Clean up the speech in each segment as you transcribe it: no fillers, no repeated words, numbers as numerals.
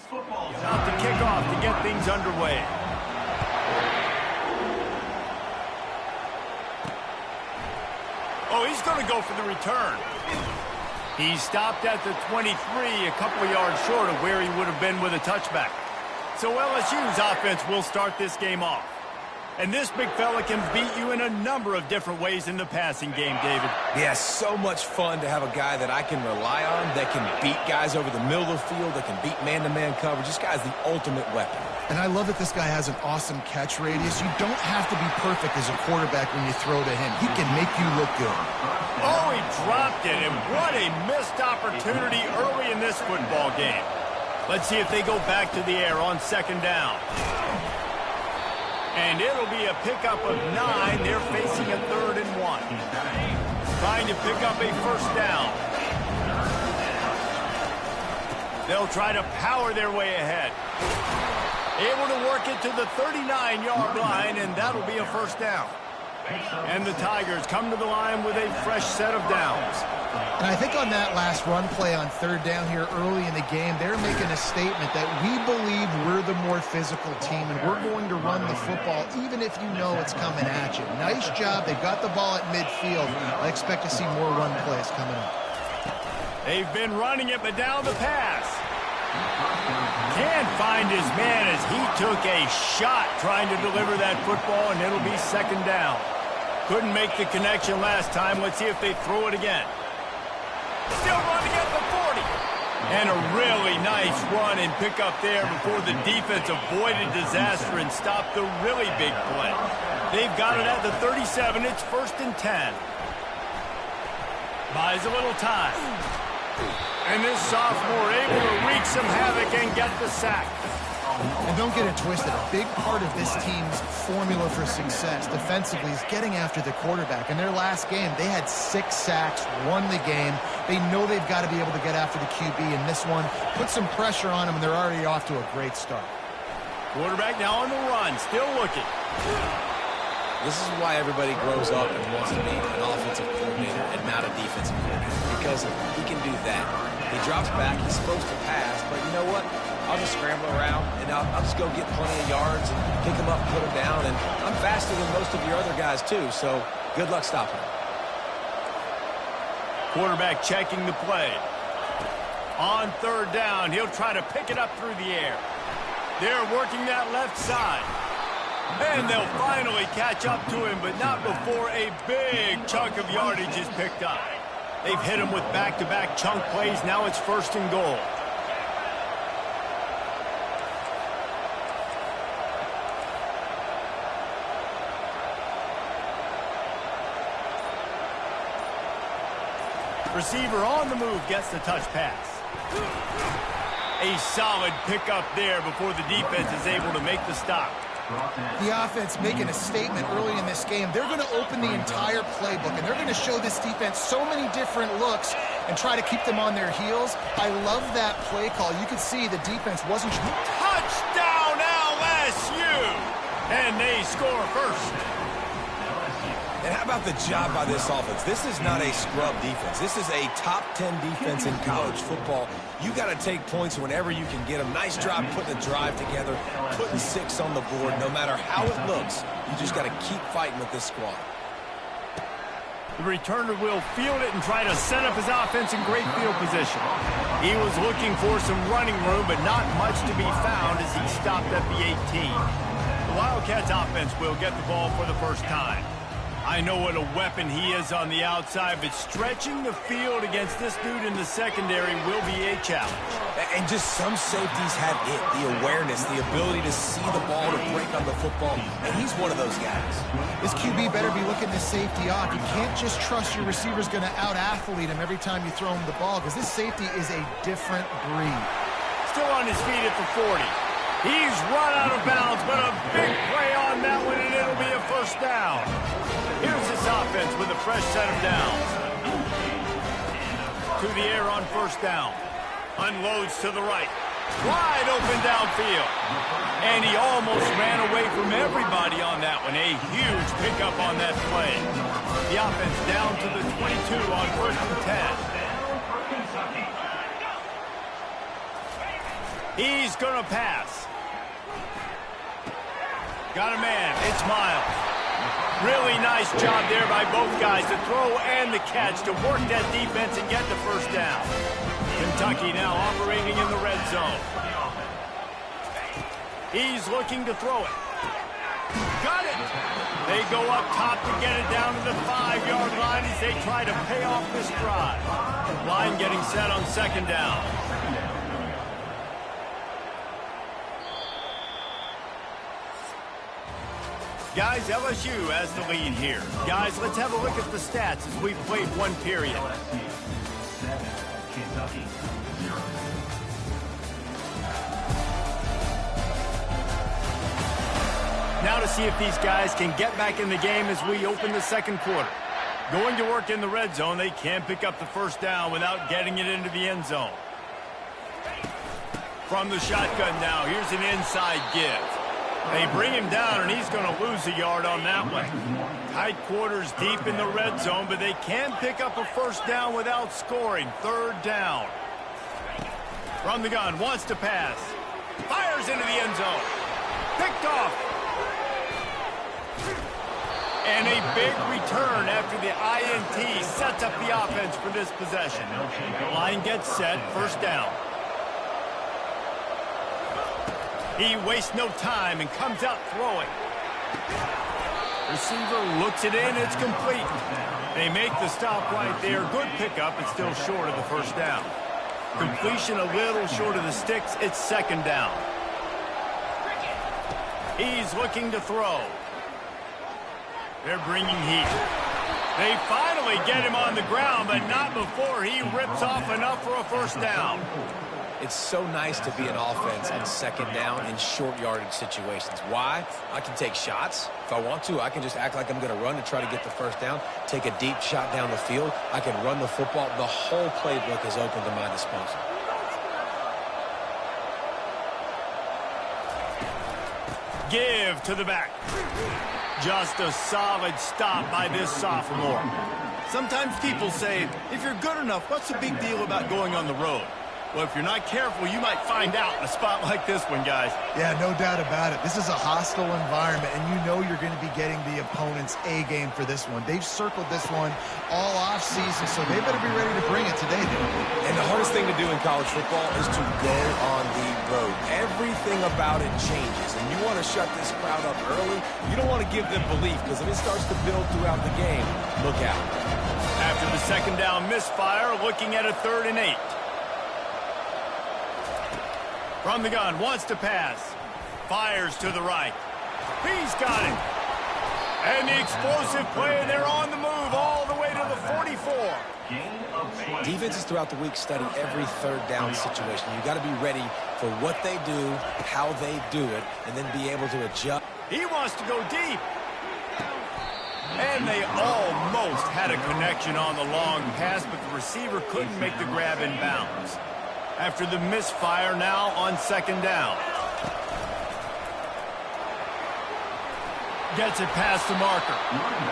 About to kick off to get things underway. Oh, he's going to go for the return. He stopped at the 23, a couple of yards short of where he would have been with a touchback. So LSU's offense will start this game off. And this big fella can beat you in a number of different ways in the passing game, David. Yeah, so much fun to have a guy that I can rely on, that can beat guys over the middle of the field, that can beat man-to-man coverage. This guy's the ultimate weapon. And I love that this guy has an awesome catch radius. You don't have to be perfect as a quarterback when you throw to him. He can make you look good. Oh, he dropped it, and what a missed opportunity early in this football game. Let's see if they go back to the air on second down. And it'll be a pickup of 9. They're facing a 3rd and 1. Trying to pick up a first down. They'll try to power their way ahead. Able to work it to the 39-yard line, and that'll be a first down. And the Tigers come to the line with a fresh set of downs. And I think on that last run play on 3rd down here early in the game, they're making a statement that we believe we're the more physical team and we're going to run the football even if you know it's coming at you. Nice job. They got the ball at midfield. I expect to see more run plays coming up. They've been running it, but down the pass. Can't find his man as he took a shot trying to deliver that football, and it'll be second down. Couldn't make the connection last time. Let's see if they throw it again. Still running at the 40. And a really nice run and pick up there before the defense avoided disaster and stopped the really big play. They've got it at the 37. It's 1st and 10. Buys a little time. And this sophomore able to wreak some havoc and get the sack. And don't get it twisted. A big part of this team's formula for success defensively is getting after the quarterback. In their last game, they had 6 sacks, won the game. They know they've got to be able to get after the QB, and this one put some pressure on them, and they're already off to a great start. Quarterback now on the run, still looking. This is why everybody grows up and wants to be an offensive coordinator and not a defensive coordinator, because he can do that. He drops back, he's supposed to pass, but you know what? I'll just scramble around, and I'll just go get plenty of yards and pick them up and put them down. And I'm faster than most of your other guys, too, so good luck stopping him. Quarterback checking the play. On 3rd down, he'll try to pick it up through the air. They're working that left side. And they'll finally catch up to him, but not before a big chunk of yardage is picked up. They've hit him with back-to-back chunk plays. Now it's 1st and goal. Receiver on the move gets the touch pass. A solid pickup there before the defense is able to make the stop. The offense making a statement early in this game. They're going to open the entire playbook, and they're going to show this defense so many different looks and try to keep them on their heels. I love that play call. You could see the defense wasn't... Touchdown LSU! And they score first. And how about the job by this offense? This is not a scrub defense. This is a top 10 defense in college football. You got to take points whenever you can get them. Nice job putting the drive together, putting 6 on the board. No matter how it looks, you just got to keep fighting with this squad. The returner will field it and try to set up his offense in great field position. He was looking for some running room, but not much to be found as he stopped at the 18. The Wildcats offense will get the ball for the first time. I know what a weapon he is on the outside, but stretching the field against this dude in the secondary will be a challenge. And just some safeties have it, the awareness, the ability to see the ball, to break on the football, and he's one of those guys. This QB better be looking this safety off. You can't just trust your receiver's going to out-athlete him every time you throw him the ball, because this safety is a different breed. Still on his feet at the 40. He's run out of bounds, but a big play on that one, and it'll be a first down. Here's this offense with a fresh set of downs. To the air on first down. Unloads to the right. Wide open downfield. And he almost ran away from everybody on that one. A huge pickup on that play. The offense down to the 22 on 1st and 10. He's going to pass. Got a man. It's Miles. Really nice job there by both guys to throw and the catch to work that defense and get the first down. Kentucky now operating in the red zone. He's looking to throw it. Got it. They go up top to get it down to the 5-yard line as they try to pay off this drive. Line getting set on second down. Guys, LSU has the lead here. Guys, let's have a look at the stats as we've played one period. Now to see if these guys can get back in the game as we open the second quarter. Going to work in the red zone, they can't pick up the first down without getting it into the end zone. From the shotgun now, here's an inside give. They bring him down, and he's going to lose a yard on that one. Tight quarters deep in the red zone, but they can pick up a first down without scoring. Third down. From the gun, wants to pass. Fires into the end zone. Picked off. And a big return after the INT sets up the offense for this possession. The line gets set, first down. He wastes no time and comes out throwing. Receiver looks it in, it's complete. They make the stop right there. Good pickup, but still short of the first down. Completion a little short of the sticks, it's second down. He's looking to throw. They're bringing heat. They finally get him on the ground, but not before he rips off enough for a first down. It's so nice to be an offense on second down in short yardage situations. Why? I can take shots. If I want to, I can just act like I'm going to run to try to get the first down, take a deep shot down the field. I can run the football. The whole playbook is open to my disposal. Give to the back. Just a solid stop by this sophomore. Sometimes people say, if you're good enough, what's the big deal about going on the road? Well, if you're not careful, you might find out in a spot like this one, guys. Yeah, no doubt about it. This is a hostile environment, and you know you're going to be getting the opponent's A game for this one. They've circled this one all offseason, so they better be ready to bring it today. And the hardest thing to do in college football is to go on the road. Everything about it changes, and you want to shut this crowd up early. You don't want to give them belief, because if it starts to build throughout the game, look out. After the second down misfire, looking at a 3rd and 8. From the gun, wants to pass. Fires to the right. He's got it. And the explosive play, and they're on the move all the way to the 44. Defenses throughout the week study every third down situation. You got to be ready for what they do, how they do it, and then be able to adjust. He wants to go deep. And they almost had a connection on the long pass, but the receiver couldn't make the grab in bounds. After the misfire, now on second down. Gets it past the marker.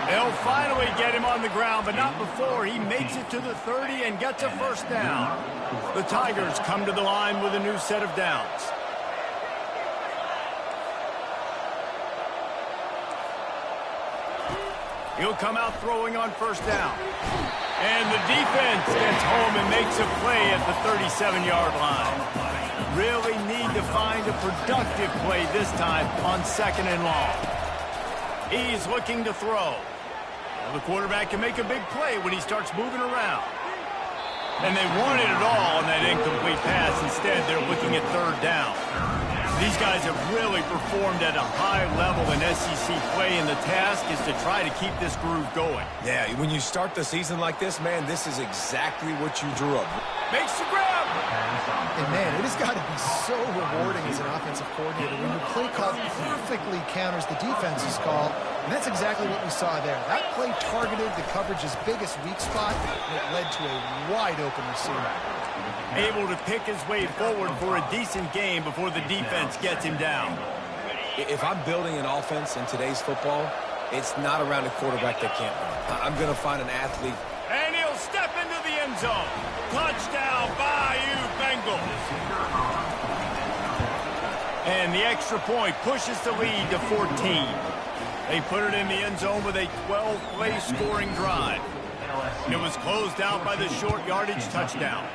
They'll finally get him on the ground, but not before he makes it to the 30 and gets a first down. The Tigers come to the line with a new set of downs. He'll come out throwing on first down. And the defense gets home and makes a play at the 37-yard line. Really need to find a productive play this time on second and long. He's looking to throw. Well, the quarterback can make a big play when he starts moving around. And they wanted it all on that incomplete pass. Instead, they're looking at third down. These guys have really performed at a high level in SEC play, and the task is to try to keep this groove going. Yeah, when you start the season like this, man, this is exactly what you drew up. Makes the grab. And, man, it has got to be so rewarding as an offensive coordinator when your play call perfectly counters the defense's call, and that's exactly what we saw there. That play targeted the coverage's biggest weak spot, and it led to a wide-open receiver. Able to pick his way forward for a decent game before the defense gets him down. If I'm building an offense in today's football, it's not around a quarterback that can't run. I'm going to find an athlete. And he'll step into the end zone. Touchdown, Bayou Bengals. And the extra point pushes the lead to 14. They put it in the end zone with a 12-play scoring drive. It was closed out by the short yardage touchdown.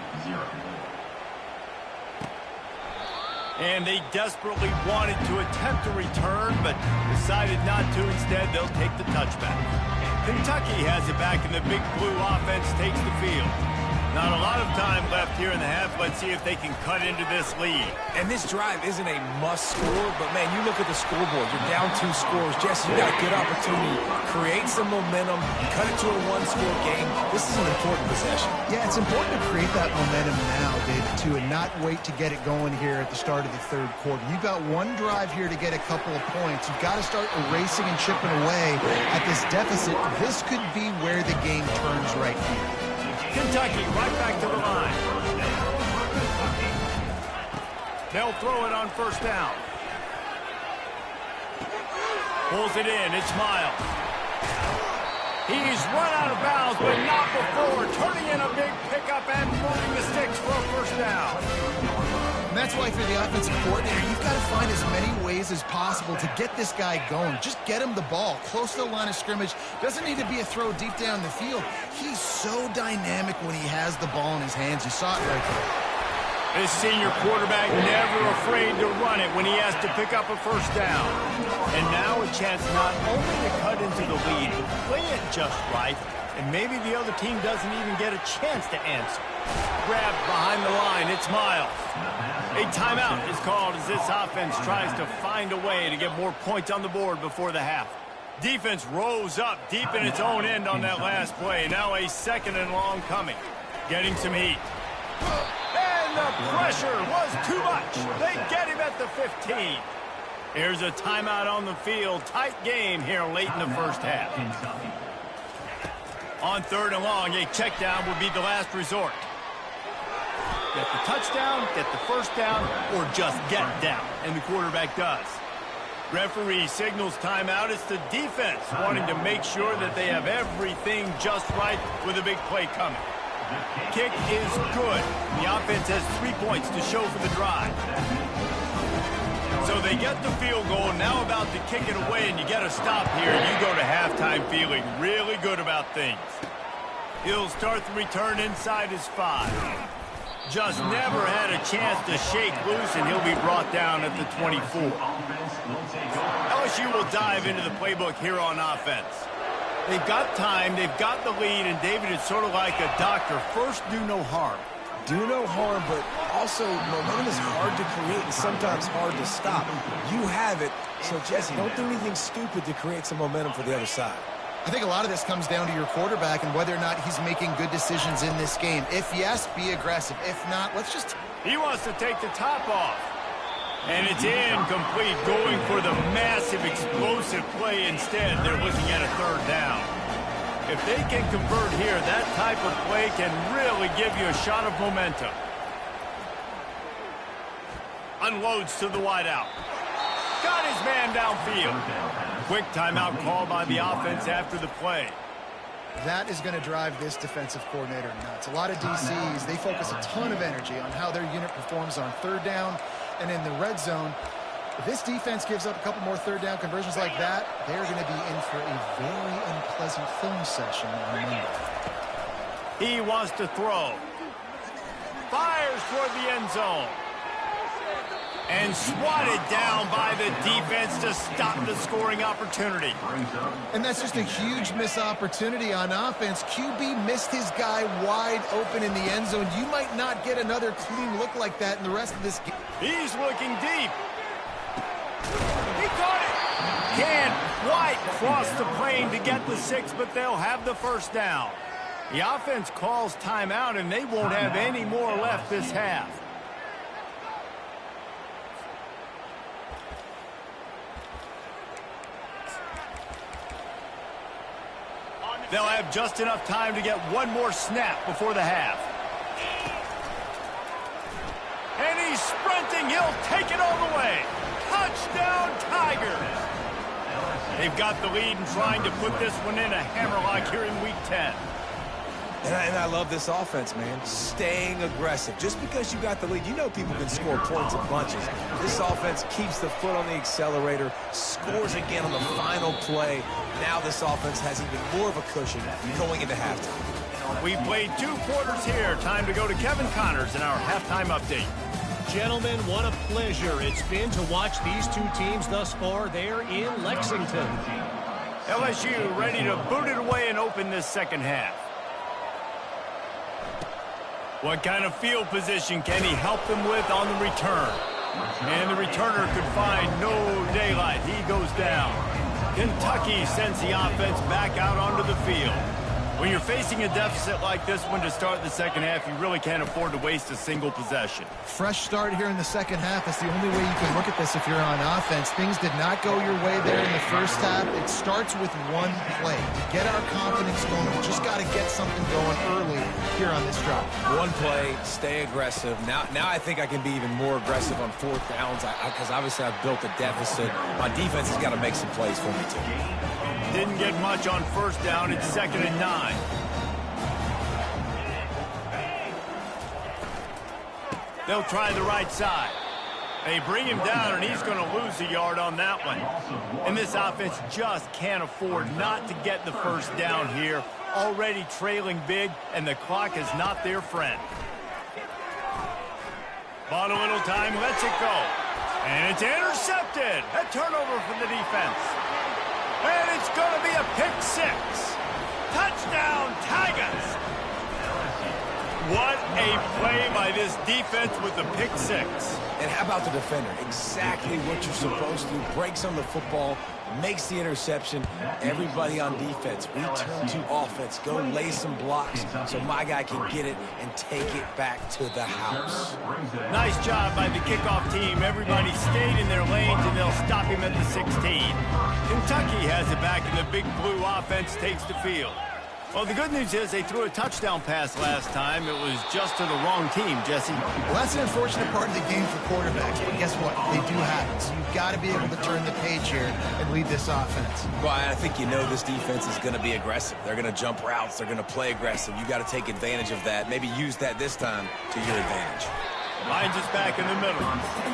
And they desperately wanted to attempt a return, but decided not to. Instead, they'll take the touchback. Kentucky has it back, and the Big Blue offense takes the field. Not a lot of time left here in the half. Let's see if they can cut into this lead. And this drive isn't a must score, but, man, you look at the scoreboard. You're down 2 scores. Jesse, you got a good opportunity. Create some momentum. Cut it to a 1-score game. This is an important possession. Yeah, it's important to create that momentum now, David, too, and not wait to get it going here at the start of the third quarter. You've got one drive here to get a couple of points. You've got to start erasing and chipping away at this deficit. This could be where the game turns right here. Kentucky right back to the line. They'll throw it on first down. Pulls it in. It's Miles. He's run out of bounds, but not before. Turning in a big pickup and moving the sticks for a first down. And that's why for the offensive coordinator, you've got to find as many ways as possible to get this guy going. Just get him the ball close to the line of scrimmage. Doesn't need to be a throw deep down the field. He's so dynamic when he has the ball in his hands. You saw it right there. This senior quarterback never afraid to run it when he has to pick up a first down. And now a chance not only to cut into the lead, but play it just right. And maybe the other team doesn't even get a chance to answer. Grabbed behind the line. It's Miles. A timeout is called as this offense tries to find a way to get more points on the board before the half. Defense rose up deep in its own end on that last play. Now a 2nd and long coming. Getting some heat. And the pressure was too much. They get him at the 15. Here's a timeout on the field. Tight game here late in the first half. On 3rd and long, a check down would be the last resort. Get the touchdown, get the first down, or just get down. And the quarterback does. Referee signals timeout. It's the defense wanting to make sure that they have everything just right with a big play coming. Kick is good. The offense has 3 points to show for the drive. So they get the field goal, now about to kick it away, and you get a stop here. You go to halftime feeling really good about things. He'll start the return inside his 5. Just never had a chance to shake loose, and he'll be brought down at the 24. LSU will dive into the playbook here on offense. They've got time, they've got the lead, and David is sort of like a doctor. First, do no harm. Do no harm, but also momentum is hard to create and sometimes hard to stop. You have it, so Jesse, don't do anything stupid to create some momentum for the other side. I think a lot of this comes down to your quarterback and whether or not he's making good decisions in this game. If yes, be aggressive. If not, let's just... He wants to take the top off. And it's incomplete, going for the massive, explosive play instead. They're looking at a 3rd down. If they can convert here, that type of play can really give you a shot of momentum. Unloads to the wideout. Got his man downfield. Quick timeout call by the offense after the play. That is going to drive this defensive coordinator nuts. A lot of DCs, they focus a ton of energy on how their unit performs on 3rd down and in the red zone. If this defense gives up a couple more 3rd down conversions like that, they're going to be in for a very unpleasant film session on Monday. He wants to throw. Fires toward the end zone. And swatted down by the defense to stop the scoring opportunity. And that's just a huge missed opportunity on offense. QB missed his guy wide open in the end zone. You might not get another clean look like that in the rest of this game. He's looking deep. He caught it. Can't quite cross the plane to get the 6, but they'll have the first down. The offense calls timeout, and they won't have any more left this half. They'll have just enough time to get one more snap before the half. And he's sprinting. He'll take it all the way. Touchdown, Tigers. They've got the lead and trying to put this one in a hammerlock here in Week 10. And I love this offense, man. Staying aggressive. Just because you got the lead, you know people can score points in bunches. This offense keeps the foot on the accelerator, scores again on the final play. Now this offense has even more of a cushion going into halftime. We played 2 quarters here. Time to go to Kevin Connors in our halftime update. Gentlemen, what a pleasure it's been to watch these 2 teams thus far there in Lexington. LSU ready to boot it away and open this second half. What kind of field position can he help them with on the return? And the returner could find no daylight. He goes down. Kentucky sends the offense back out onto the field. When you're facing a deficit like this one to start the second half, you really can't afford to waste a single possession. Fresh start here in the second half. That's the only way you can look at this if you're on offense. Things did not go your way there in the first half. It starts with one play. To get our confidence going, we just got to get something going early here on this drive. One play, stay aggressive. Now I think I can be even more aggressive on 4th downs because obviously I've built a deficit. My defense has got to make some plays for me too. Didn't get much on 1st down. It's 2nd and 9. They'll try the right side. They bring him down, and he's going to lose a yard on that one. And this offense just can't afford not to get the 1st down here. Already trailing big, and the clock is not their friend. Bought a little time, lets it go. And it's intercepted. A turnover for the defense. And it's going to be a pick 6. Touchdown, Tigers. What a play by this defense with the pick 6. And how about the defender? Exactly what you're supposed to do. Breaks on the football, makes the interception. Everybody on defense, we turn to offense. Go lay some blocks so my guy can get it and take it back to the house. Nice job by the kickoff team. Everybody stayed in their lanes, and they'll stop him at the 16. Kentucky has it back, and the big blue offense takes the field. Well, the good news is they threw a touchdown pass last time. It was just to the wrong team, Jesse. Well, that's an unfortunate part of the game for quarterbacks, but guess what? They do have it. So you've got to be able to turn the page here and lead this offense. Well, I think you know this defense is going to be aggressive. They're going to jump routes. They're going to play aggressive. You got to take advantage of that. Maybe use that this time to your advantage. Finds us back in the middle.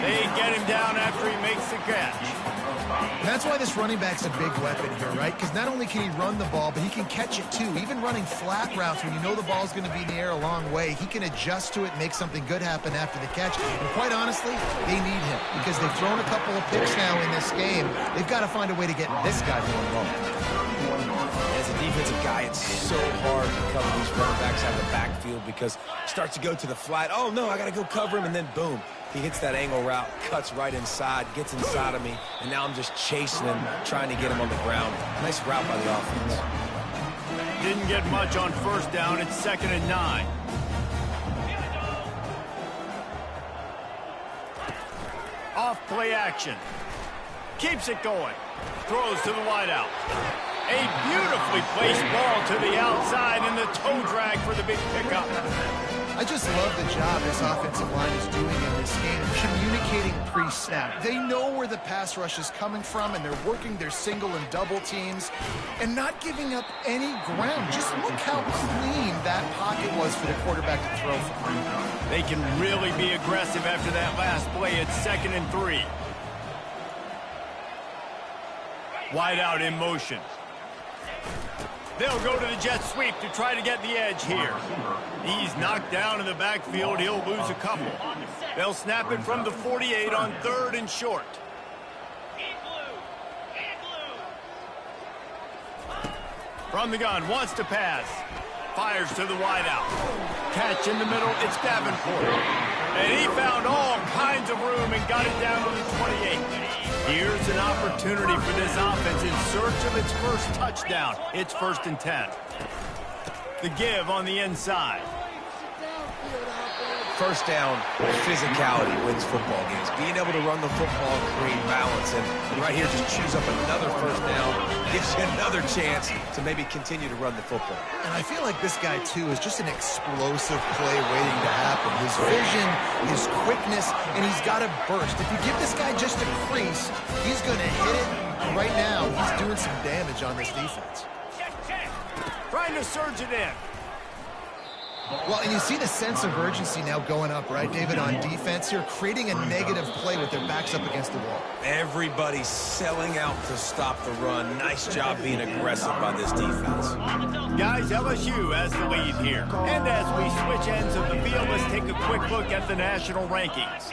They get him down after he makes the catch. And that's why this running back's a big weapon here, right? Because not only can he run the ball, but he can catch it too. Even running flat routes when you know the ball's going to be in the air a long way, he can adjust to it, make something good happen after the catch. And quite honestly, they need him because they've thrown a couple of picks now in this game. They've got to find a way to get this guy going well. As a defensive guy, it's so hard to cover these running backs out of the backfield because he starts to go to the flat. Oh, no, I got to go cover him, and then boom. He hits that angle route, cuts right inside, gets inside of me, and now I'm just chasing him, trying to get him on the ground. Nice route by the offense. Didn't get much on 1st down. It's 2nd and 9. Off play action. Keeps it going. Throws to the wideout. A beautifully placed ball to the outside, and the toe drag for the big pickup. I just love the job this offensive line is doing in this game, communicating pre-snap. They know where the pass rush is coming from, and they're working their single and double teams and not giving up any ground. Just look how clean that pocket was for the quarterback to throw from. They can really be aggressive after that last play. It's 2nd and 3. Wide out in motion. They'll go to the jet sweep to try to get the edge here. He's knocked down in the backfield. He'll lose a couple. They'll snap it from the 48 on 3rd and short. From the gun, wants to pass. Fires to the wideout. Catch in the middle, it's Davenport. And he found all kinds of room and got it down to the 28. Here's an opportunity for this offense in search of its first touchdown. It's 1st and 10. The give on the inside. 1st down, physicality wins football games. Being able to run the football and create balance. And right here, just choose up another 1st down. Gives you another chance to maybe continue to run the football. And I feel like this guy, too, is just an explosive play waiting to happen. His vision, his quickness, and he's got a burst. If you give this guy just a crease, he's going to hit it. And right now, he's doing some damage on this defense. Trying to surge it in. Well, and you see the sense of urgency now going up, right, David, on defense here, creating a negative play with their backs up against the wall. Everybody's selling out to stop the run. Nice job being aggressive by this defense. Guys, LSU has the lead here. And as we switch ends of the field, let's take a quick look at the national rankings.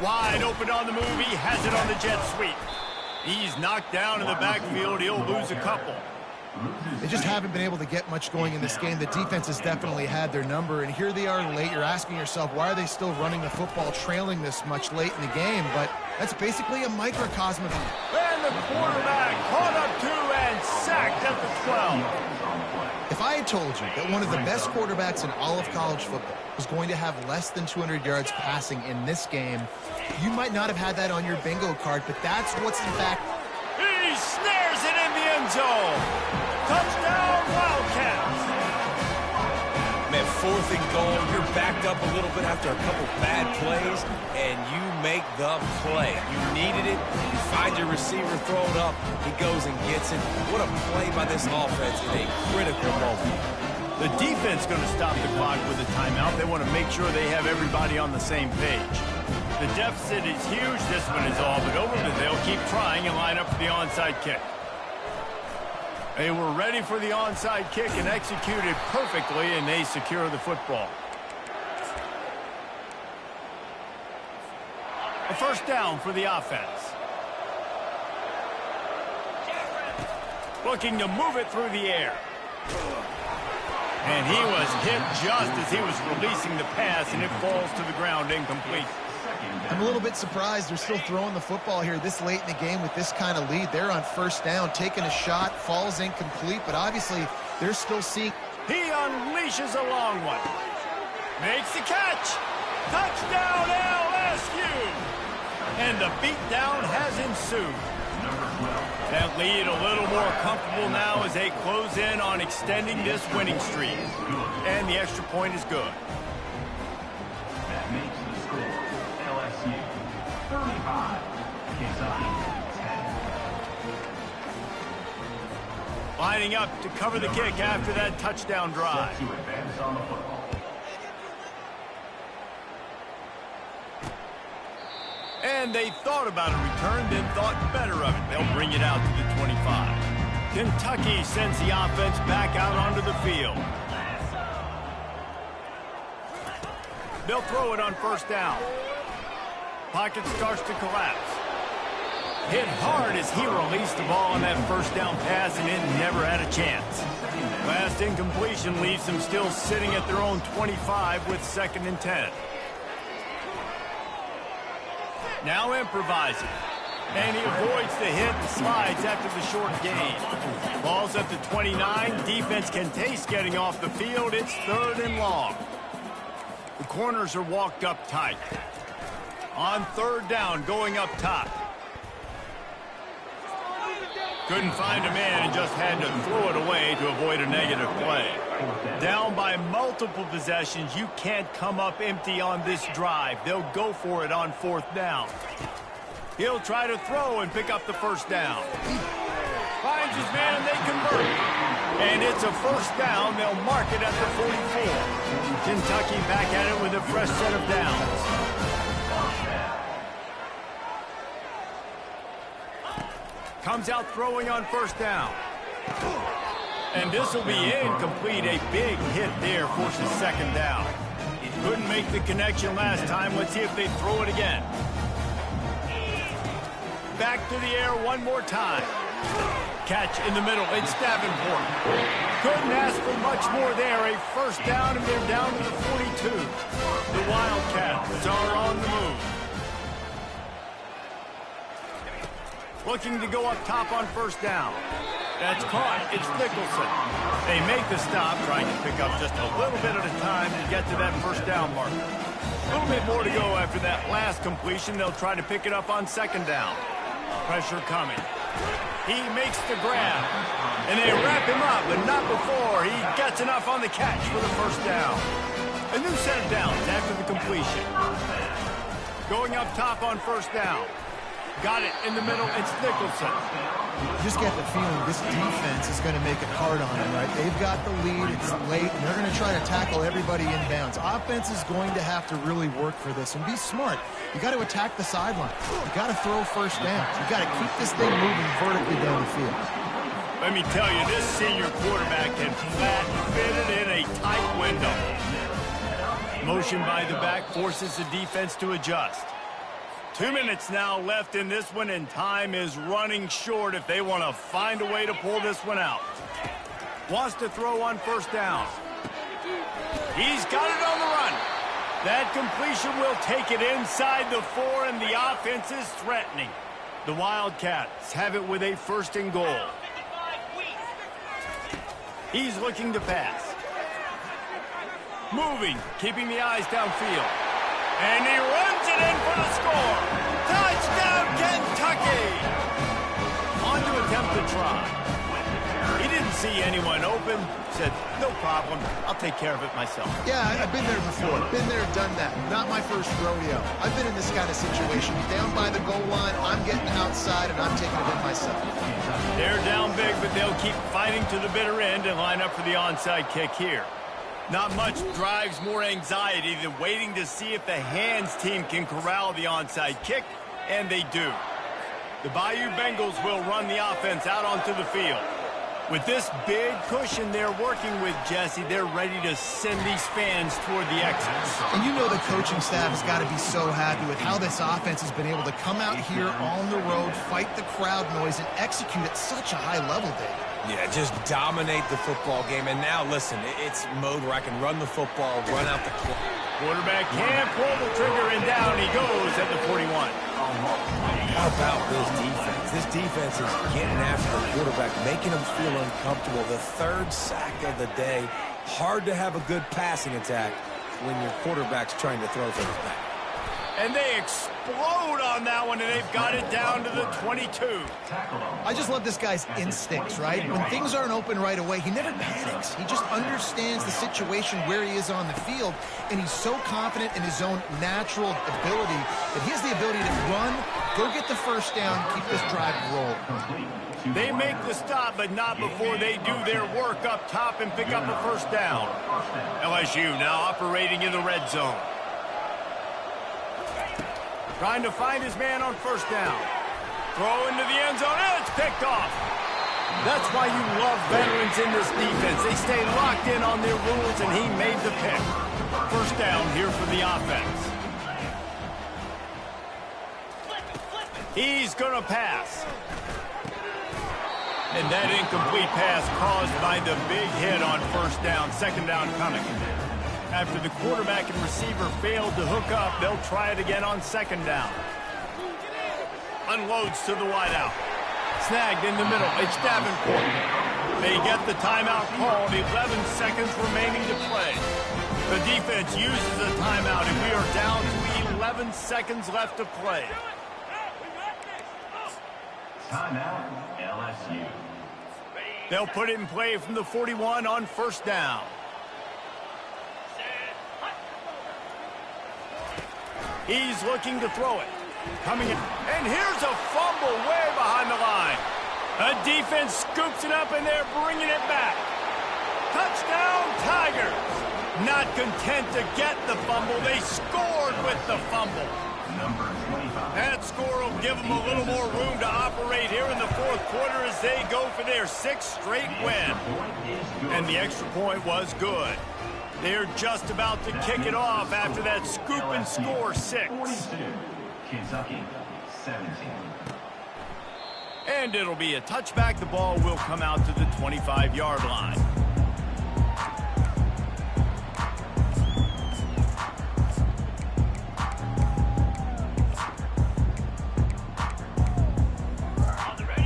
Wide open on the move. He has it on the jet sweep. He's knocked down in the backfield. He'll lose a couple. They just haven't been able to get much going in this game. The defense has definitely had their number, and here they are late. You're asking yourself, why are they still running the football, trailing this much late in the game? But that's basically a microcosm of... And the quarterback caught up two and sacked at the 12. If I had told you that one of the best quarterbacks in all of college football was going to have less than 200 yards passing in this game, you might not have had that on your bingo card, but that's what's in fact... He snares it in the end zone. Touchdown, Wildcats. Man, 4th and goal. You're backed up a little bit after a couple bad plays, and you make the play. You needed it. You find your receiver, throw it up. He goes and gets it. What a play by this offense in a critical moment. The defense going to stop the clock with a timeout. They want to make sure they have everybody on the same page. The deficit is huge. This one is all but over, but they'll keep trying and line up for the onside kick. They were ready for the onside kick and executed perfectly, and they secure the football. A first down for the offense. Looking to move it through the air. And he was hit just as he was releasing the pass, and it falls to the ground incomplete. I'm a little bit surprised they're still throwing the football here this late in the game with this kind of lead. They're on first down, taking a shot, falls incomplete, but obviously they're still seeing... He unleashes a long one. Makes the catch. Touchdown, LSU. And the beatdown has ensued. That lead a little more comfortable now as they close in on extending this winning streak. And the extra point is good. That makes the score LSU 35, Kentucky 10. Lining up to cover the kick after that touchdown drive. To advance on the football. And they thought about a return, then thought better of it. They'll bring it out to the 25. Kentucky sends the offense back out onto the field. They'll throw it on first down. Pocket starts to collapse. Hit hard as he released the ball on that first down pass, and it never had a chance. Last incompletion leaves them still sitting at their own 25 with 2nd and 10. Now improvising. And he avoids the hit and slides after the short gain. Ball's at the 29. Defense can taste getting off the field. It's 3rd and long. The corners are walked up tight. On 3rd down, going up top. Couldn't find a man and just had to throw it away to avoid a negative play. Down by multiple possessions, you can't come up empty on this drive. They'll go for it on 4th down. He'll try to throw and pick up the first down. Finds his man and they convert. And it's a first down. They'll mark it at the 44. Kentucky back at it with a fresh set of downs. Comes out throwing on first down. And this will be incomplete. A big hit there forces 2nd down. Couldn't make the connection last time. Let's see if they throw it again. Back to the air one more time. Catch in the middle. It's Davenport. Couldn't ask for much more there. A first down, and they're down to the 42. The Wildcats are on the move. Looking to go up top on first down. That's caught. It's Nicholson. They make the stop, trying to pick up just a little bit at a time to get to that first down mark. A little bit more to go after that last completion. They'll try to pick it up on 2nd down. Pressure coming. He makes the grab. And they wrap him up, but not before he gets enough on the catch for the first down. A new set of downs after the completion. Going up top on first down. Got it in the middle. It's Nicholson. You just get the feeling this defense is going to make it hard on them, right? They've got the lead. It's late, and they're going to try to tackle everybody inbounds. Offense is going to have to really work for this and be smart. You got to attack the sideline. You got to throw first downs. You got to keep this thing moving vertically down the field. Let me tell you, this senior quarterback can flat fit it in a tight window. Motion by the back forces the defense to adjust. 2 minutes now left in this one, and time is running short if they want to find a way to pull this one out. Wants to throw on first down. He's got it on the run. That completion will take it inside the 4, and the offense is threatening. The Wildcats have it with a 1st and goal. He's looking to pass. Moving, keeping the eyes downfield. And he runs it in for the score. Touchdown, Kentucky! On to attempt to try. He didn't see anyone open. Said, no problem. I'll take care of it myself. Yeah, I've been there before. Been there, done that. Not my first rodeo. I've been in this kind of situation. Down by the goal line, I'm getting outside, and I'm taking it in myself. They're down big, but they'll keep fighting to the bitter end and line up for the onside kick here. Not much drives more anxiety than waiting to see if the hands team can corral the onside kick, and they do. The Bayou Bengals will run the offense out onto the field. With this big cushion they're working with, Jesse, they're ready to send these fans toward the exits. And you know the coaching staff has got to be so happy with how this offense has been able to come out here on the road, fight the crowd noise, and execute at such a high level, Dave. Yeah, just dominate the football game. And now, listen, it's mode where I can run the football, run out the clock. Quarterback can't pull the trigger, and down he goes at the 41. How about this defense? This defense is getting after the quarterback, making him feel uncomfortable. The 3rd sack of the day. Hard to have a good passing attack when your quarterback's trying to throw things back. And they explode on that one, and they've got it down to the 22. I just love this guy's instincts, right? When things aren't open right away, he never panics. He just understands the situation where he is on the field, and he's so confident in his own natural ability that he has the ability to run, go get the first down, keep this drive rolling. They make the stop, but not before they do their work up top and pick up a first down. LSU now operating in the red zone. Trying to find his man on first down. Throw into the end zone, and it's picked off. That's why you love veterans in this defense. They stay locked in on their rules, and he made the pick. First down here for the offense. He's going to pass. And that incomplete pass caused by the big hit on first down. 2nd down coming. After the quarterback and receiver failed to hook up, they'll try it again on 2nd down. Unloads to the wideout. Snagged in the middle. It's Davenport. They get the timeout called. 11 seconds remaining to play. The defense uses a timeout, and we are down to 11 seconds left to play. Timeout, LSU. They'll put it in play from the 41 on first down. He's looking to throw it. Coming in. And here's a fumble way behind the line. A defense scoops it up, and they're bringing it back. Touchdown, Tigers. Not content to get the fumble, they scored with the fumble. Number 25. That score will give them a little more room to operate here in the 4th quarter as they go for their 6th straight win. And the extra point was good. They're just about to kick it off after that scoop and score 6. 42. Kentucky 17. And it'll be a touchback. The ball will come out to the 25-yard line.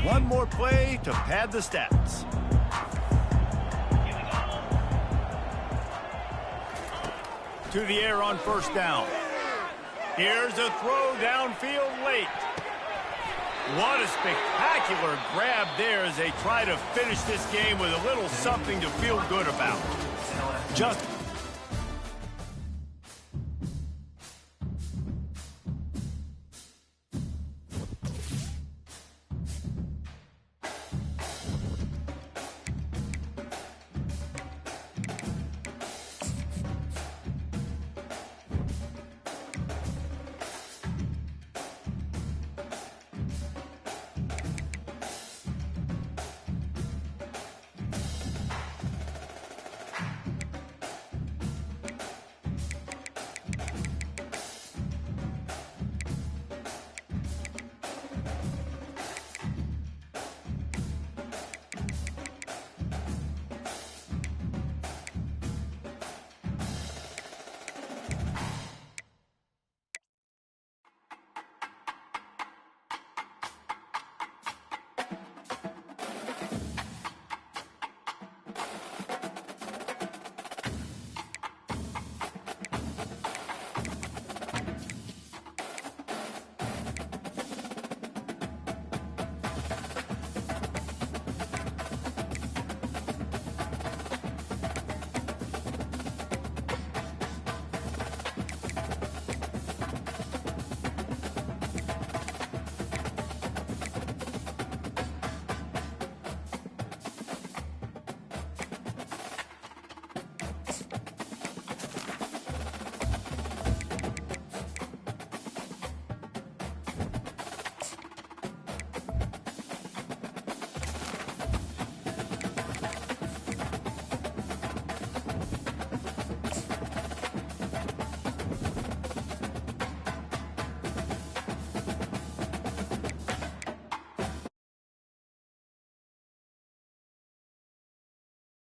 One more play to pad the stats. To the air on first down. Here's a throw downfield late. What a spectacular grab there as they try to finish this game with a little something to feel good about. Just